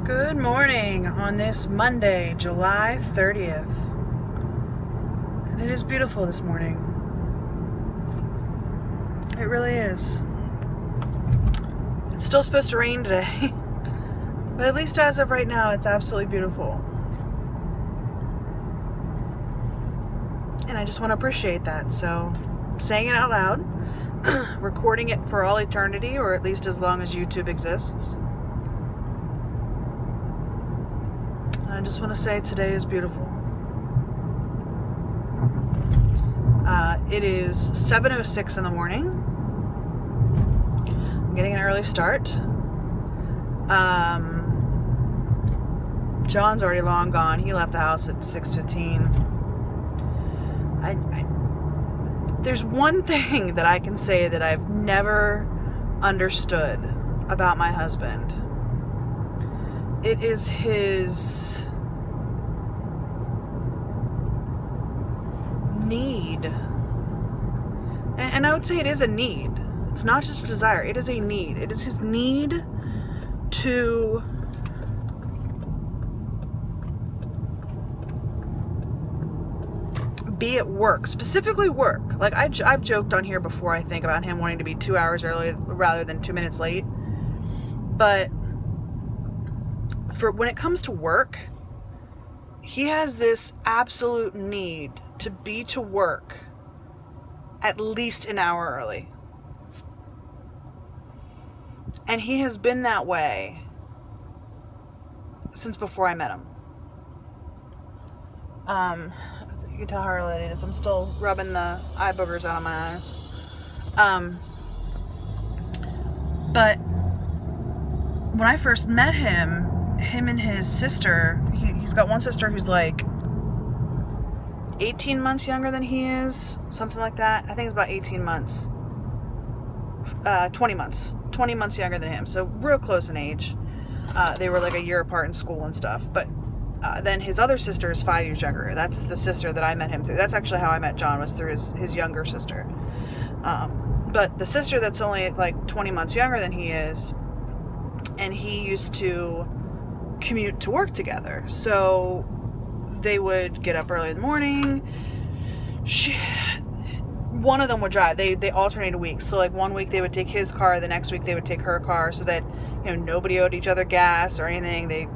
Good morning on this Monday, July 30th. And it is beautiful this morning. It really is. It's still supposed to rain today, but at least as of right now, it's absolutely beautiful. And I just want to appreciate that. So, saying it out loud, recording it for all eternity, or at least as long as YouTube exists. I just want to say today is beautiful. It is 7:06 in the morning. I'm getting an early start. John's already long gone. He left the house at 6:15. There's one thing that I can say that I've never understood about my husband. It is his need. And I would say it is a need. It's not just a desire. It is a need. It is his need to be at work, specifically work. Like I've joked on here before, I think, about him wanting to be 2 hours early rather than 2 minutes late. But for when it comes to work, he has this absolute need to be to work at least an hour early. And he has been that way since before I met him. You can tell how early it is. I'm still rubbing the eye boogers out of my eyes. But when I first met him and his sister, he's got one sister who's like 18 months younger than he is, something like that. I think it's about 18 months. 20 months younger than him, so real close in age. They were like a year apart in school and stuff, but then his other sister is 5 years younger. That's the sister that I met him through. That's actually how I met John, was through his younger sister. But the sister that's only like 20 months younger than he is, and he used to commute to work together. So they would get up early in the morning. One of them would drive. They alternated weeks. So like one week they would take his car, the next week they would take her car, so that nobody owed each other gas or anything. They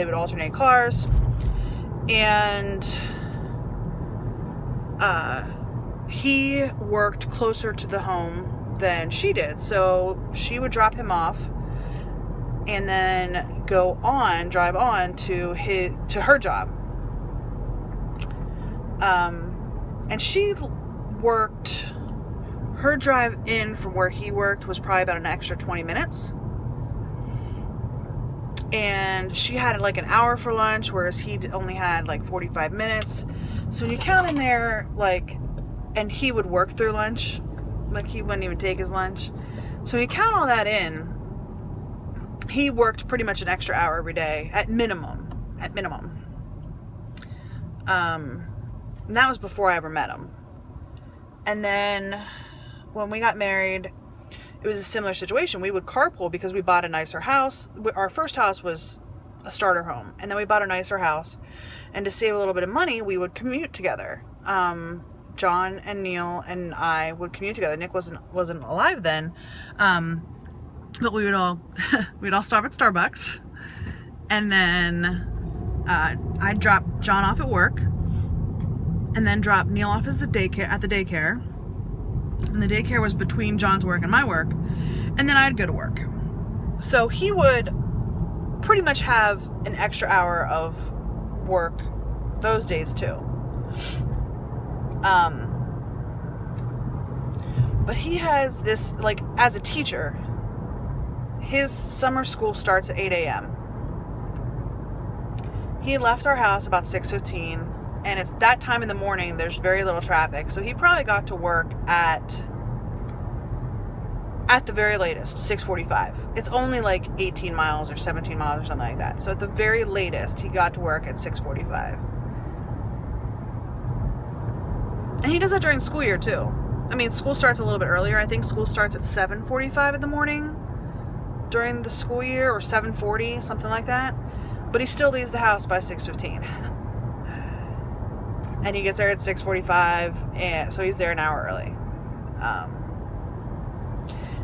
would alternate cars. And he worked closer to the home than she did. So she would drop him off and then drive on to her job. And she worked, her drive in from where he worked was probably about an extra 20 minutes. And she had like an hour for lunch, whereas he only had like 45 minutes. So when you count in there, and he would work through lunch, like he wouldn't even take his lunch. So when you count all that in, he worked pretty much an extra hour every day, at minimum. And that was before I ever met him. And then when we got married, it was a similar situation. We would carpool because we bought a nicer house. Our first house was a starter home, and then we bought a nicer house. And to save a little bit of money, we would commute together. John and Neil and I would commute together. Nick wasn't alive then, but we'd all stop at Starbucks, and then I'd drop John off at work, and then drop Neil off at the daycare. And the daycare was between John's work and my work. And then I'd go to work. So he would pretty much have an extra hour of work those days too. But he has this, like, as a teacher, his summer school starts at 8 a.m. He left our house about 6:15. And at that time in the morning, there's very little traffic. So he probably got to work at the very latest, 6:45. It's only like 18 miles or 17 miles or something like that. So at the very latest, he got to work at 6:45. And he does that during school year too. I mean, school starts a little bit earlier. I think school starts at 7:45 in the morning. during the school year, or 7:40, something like that. But he still leaves the house by 6:15. And he gets there at 6:45, and so he's there an hour early.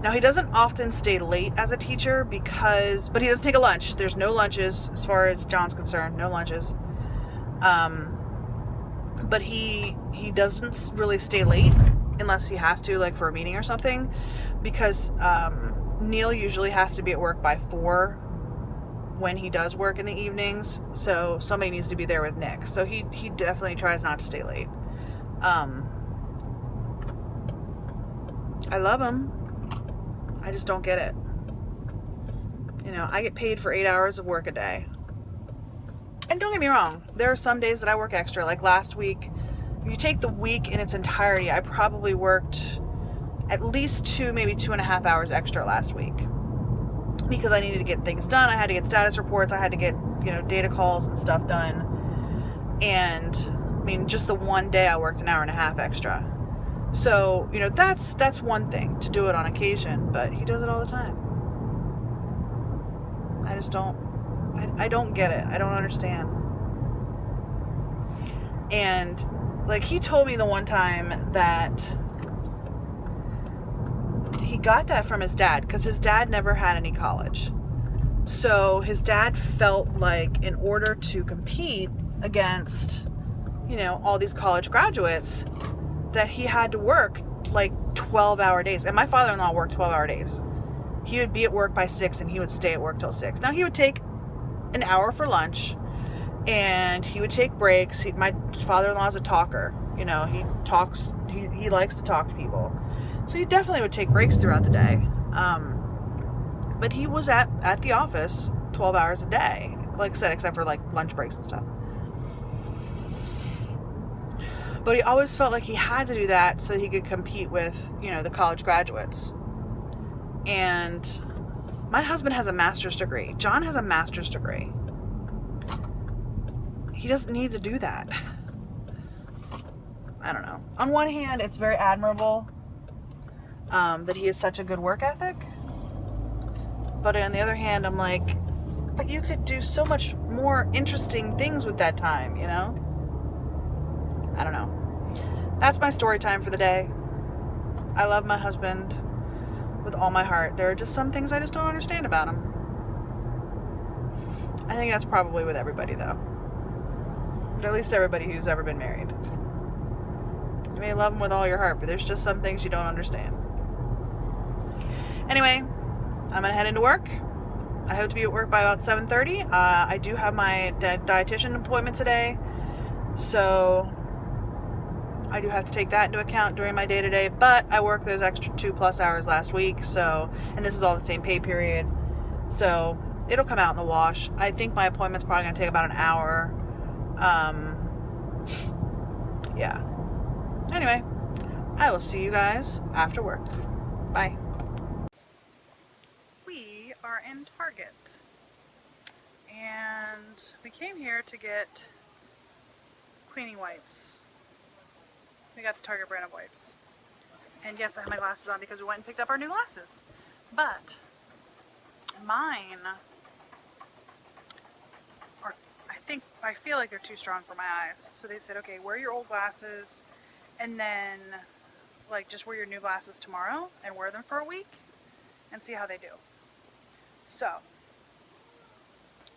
Now, he doesn't often stay late as a teacher but he doesn't take a lunch. There's no lunches as far as John's concerned, no lunches. But he doesn't really stay late unless he has to, like for a meeting or something, because Neil usually has to be at work by 4 when he does work in the evenings, so somebody needs to be there with Nick. So he definitely tries not to stay late. I love him. I just don't get it. You know, I get paid for 8 hours of work a day. And don't get me wrong, there are some days that I work extra. Like last week, if you take the week in its entirety, I probably worked at least 2, maybe 2.5 hours extra last week. Because I needed to get things done. I had to get status reports. I had to get, data calls and stuff done. And, I mean, just the one day I worked an hour and a half extra. So, that's one thing, to do it on occasion, but he does it all the time. I just don't, I don't get it. I don't understand. And, like, he told me the one time that he got that from his dad, because his dad never had any college. So his dad felt like in order to compete against, all these college graduates, that he had to work like 12-hour days. And my father-in-law worked 12-hour days. He would be at work by 6 and he would stay at work till 6. Now he would take an hour for lunch and he would take breaks. My father-in-law's a talker. He talks, he likes to talk to people. So he definitely would take breaks throughout the day. But he was at the office 12 hours a day, like I said, except for like lunch breaks and stuff. But he always felt like he had to do that so he could compete with, the college graduates. And my husband has a master's degree. John has a master's degree. He doesn't need to do that. I don't know. On one hand, it's very admirable that he has such a good work ethic. But on the other hand, I'm like, but you could do so much more interesting things with that time, I don't know. That's my story time for the day. I love my husband with all my heart. There are just some things I just don't understand about him. I think that's probably with everybody, though. Or at least everybody who's ever been married. You may love him with all your heart, but there's just some things you don't understand. Anyway, I'm gonna head into work. I hope to be at work by about 7:30. I do have my dietitian appointment today, so I do have to take that into account during my day-to-day, but I worked those extra 2+ hours last week, and this is all the same pay period, so it'll come out in the wash. I think my appointment's probably going to take about an hour. Yeah. Anyway, I will see you guys after work. Bye. We are in Target, and we came here to get cleaning wipes. We got the Target brand of wipes. And yes, I have my glasses on because we went and picked up our new glasses. But mine are, I feel like they're too strong for my eyes. So they said, okay, wear your old glasses and then like just wear your new glasses tomorrow and wear them for a week and see how they do. So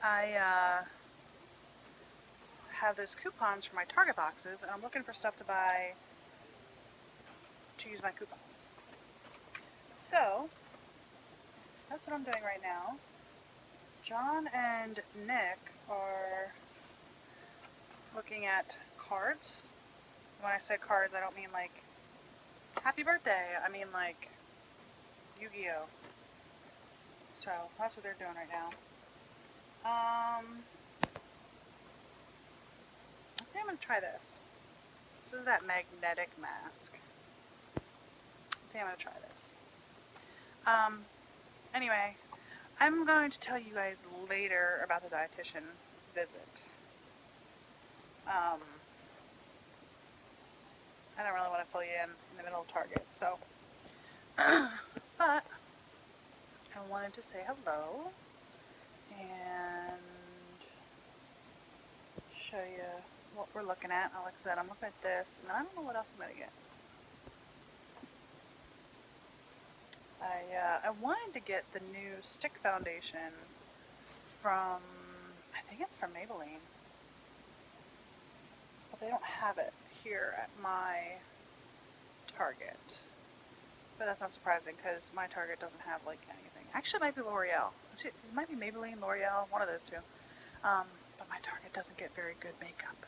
I have those coupons for my Target boxes, and I'm looking for stuff to buy to use my coupons. So that's what I'm doing right now. John and Nick are looking at cards. When I say cards, I don't mean like happy birthday. I mean like Yu-Gi-Oh. So that's what they're doing right now. I think I'm going to try this. This is that magnetic mask. I think I'm going to try this. Anyway, I'm going to tell you guys later about the dietitian visit. I don't really want to fill you in the middle of Target, so. But I wanted to say hello and show you what we're looking at. Like I said, I'm looking at this, and I don't know what else I'm gonna get. I wanted to get the new stick foundation from, I think it's from Maybelline, but they don't have it here at my Target. But that's not surprising because my Target doesn't have like anything. Actually, it might be L'Oreal. It might be Maybelline, L'Oreal, one of those two. But my Target doesn't get very good makeup.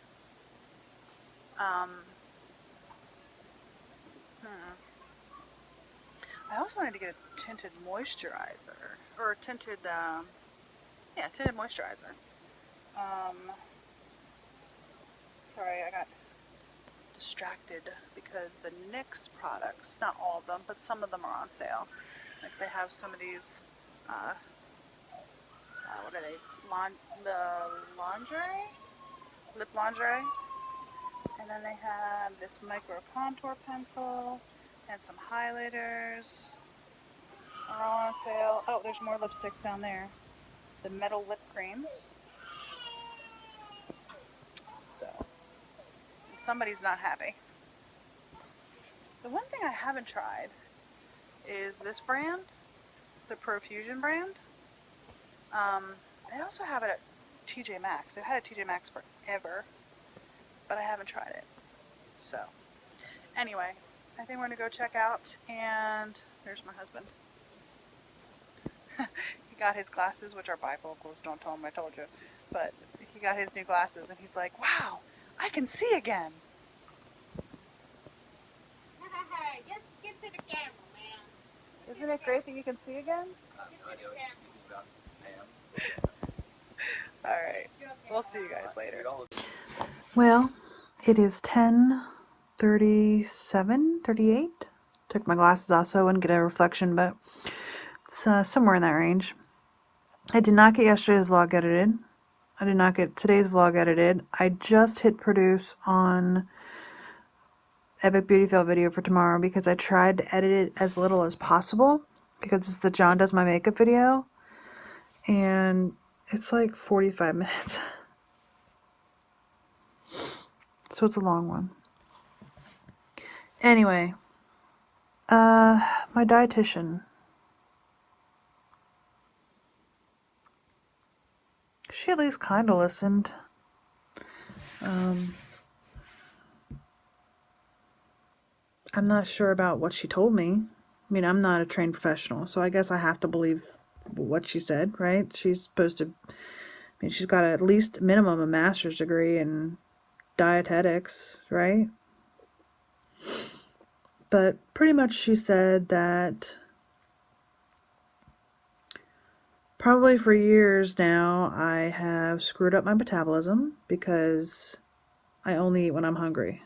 I also wanted to get a tinted moisturizer, or a tinted, tinted moisturizer. Sorry, I got distracted because the NYX products, not all of them, but some of them are on sale. Like they have some of these, what are they? Lip lingerie. And then they have this micro contour pencil and some highlighters are all on sale. Oh, there's more lipsticks down there. The metal lip creams. So, somebody's not happy. The one thing I haven't tried is this brand, the Profusion brand. They also have it at TJ Maxx. They've had it at TJ Maxx forever, but I haven't tried it. So, anyway, I think we're gonna go check out, and there's my husband. He got his glasses, which are bifocals, don't tell him I told you, but he got his new glasses, and he's like, wow, I can see again. Just get to the camera, man. Isn't it great that you can see again? I have no idea what you're speaking about, ma'am. Alright, we'll see you guys later. Well, it is 10:37, 38. Took my glasses off so I wouldn't get a reflection, but it's somewhere in that range. I did not get yesterday's vlog edited. I did not get today's vlog edited. I just hit produce on Epic Beauty Fail video for tomorrow because I tried to edit it as little as possible because it's the John Does My Makeup video. And it's like 45 minutes. So it's a long one. Anyway, my dietitian. She at least kind of listened. I'm not sure about what she told me. I mean, I'm not a trained professional, so I guess I have to believe what she said, right? She's supposed to, I mean, she's got at least minimum a master's degree in dietetics, right? But pretty much she said that probably for years now I have screwed up my metabolism because I only eat when I'm hungry.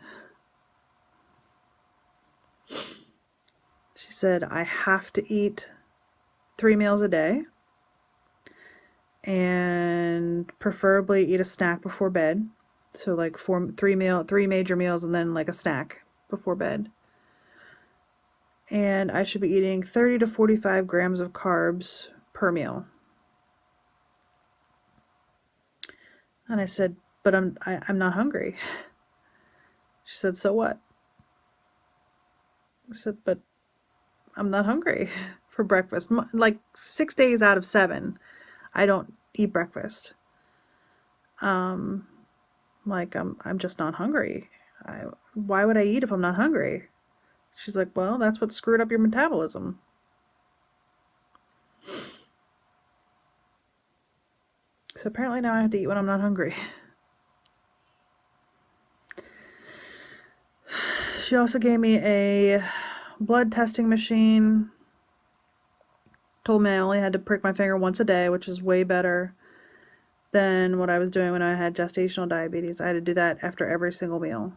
She said I have to eat 3 meals a day and preferably eat a snack before bed. So like three major meals and then like a snack before bed. And I should be eating 30 to 45 grams of carbs per meal. And I said, but I'm not hungry. She said, so what? I said, but I'm not hungry for breakfast. Like 6 days out of 7, I don't eat breakfast. Like I'm just not hungry. Why would I eat if I'm not hungry? She's like, well, that's what screwed up your metabolism. So apparently now I have to eat when I'm not hungry. She also gave me a blood testing machine. Told me I only had to prick my finger once a day, which is way better than what I was doing when I had gestational diabetes. I had to do that after every single meal.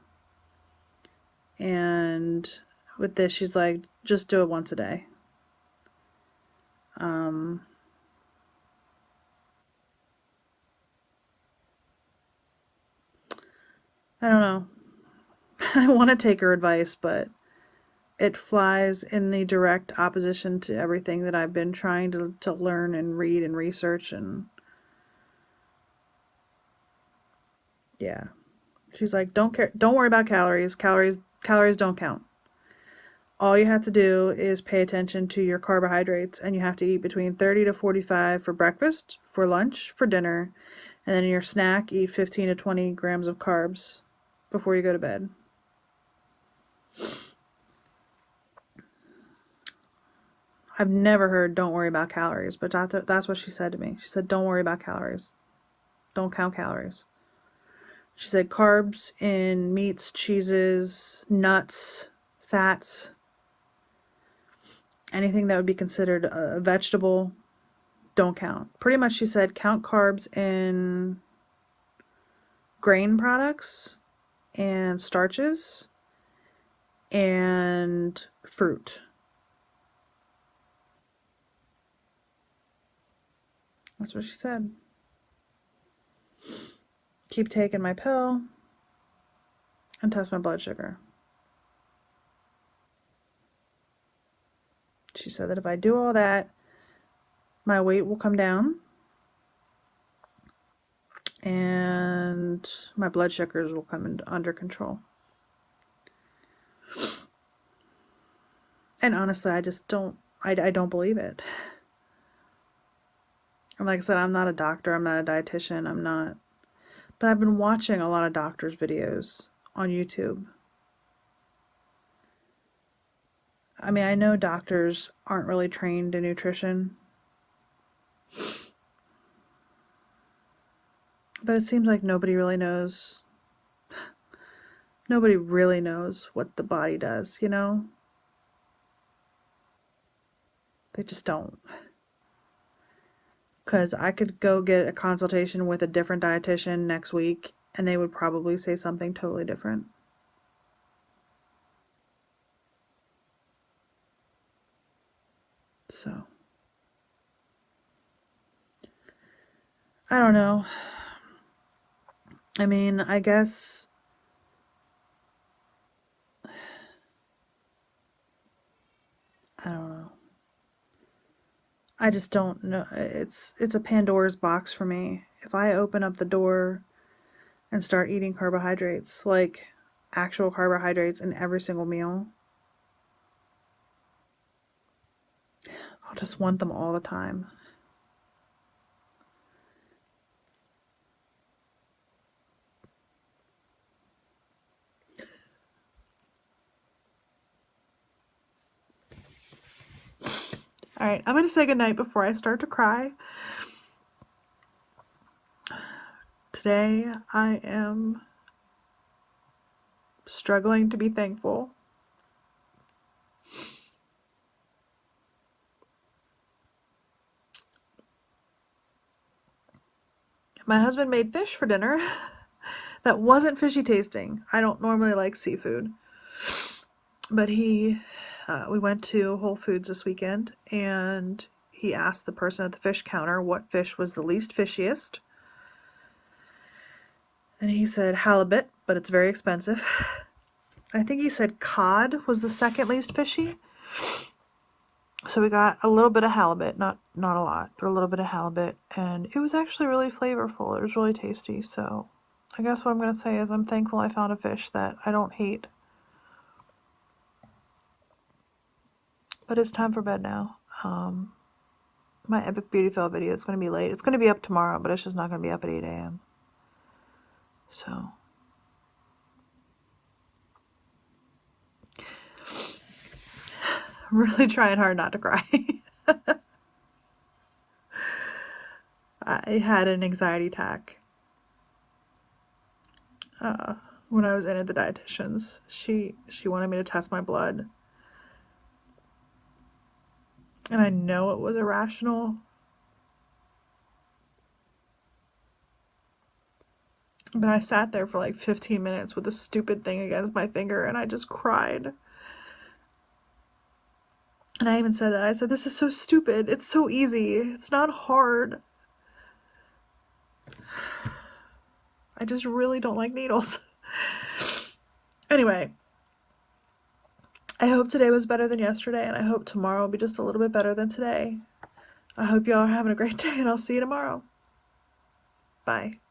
And with this, she's like, just do it once a day. I don't know. I want to take her advice, but it flies in the direct opposition to everything that I've been trying to learn and read and research. And yeah, she's like, don't worry about calories. Calories don't count. All you have to do is pay attention to your carbohydrates, and you have to eat between 30 to 45 for breakfast, for lunch, for dinner, and then in your snack, eat 15 to 20 grams of carbs before you go to bed. I've never heard don't worry about calories, but that's what she said to me. She said, don't worry about calories. Don't count calories. She said carbs in meats, cheeses, nuts, fats, anything that would be considered a vegetable, don't count. Pretty much she said count carbs in grain products and starches and fruit. That's what she said. Keep taking my pill and test my blood sugar. She said that if I do all that, my weight will come down and my blood sugars will come under control. And honestly, I just don't, I don't believe it. And like I said, I'm not a doctor, I'm not a dietitian, I'm not, but I've been watching a lot of doctors' videos on YouTube. I mean, I know doctors aren't really trained in nutrition, but it seems like nobody really knows. Nobody really knows what the body does, you know? They just don't. Because I could go get a consultation with a different dietitian next week, and they would probably say something totally different. So, I don't know. I mean, I guess I don't know. I just don't know. It's a Pandora's box for me. If I open up the door and start eating carbohydrates, like actual carbohydrates in every single meal, I'll just want them all the time. All right, I'm going to say goodnight before I start to cry. Today, I am struggling to be thankful. My husband made fish for dinner that wasn't fishy tasting. I don't normally like seafood, but we went to Whole Foods this weekend, and he asked the person at the fish counter what fish was the least fishiest. And he said halibut, but it's very expensive. I think he said cod was the second least fishy. So we got a little bit of halibut, not a lot, but a little bit of halibut, and it was actually really flavorful. It was really tasty. So I guess what I'm going to say is I'm thankful I found a fish that I don't hate. But it's time for bed now. My Epic Beauty Fail video is going to be late. It's going to be up tomorrow, but it's just not going to be up at 8 a.m. So I'm really trying hard not to cry. I had an anxiety attack when I was in at the dietitian's. She wanted me to test my blood. And I know it was irrational. But I sat there for like 15 minutes with a stupid thing against my finger, and I just cried. And I even said that. I said, this is so stupid. It's so easy. It's not hard. I just really don't like needles. Anyway, I hope today was better than yesterday, and I hope tomorrow will be just a little bit better than today. I hope y'all are having a great day, and I'll see you tomorrow. Bye.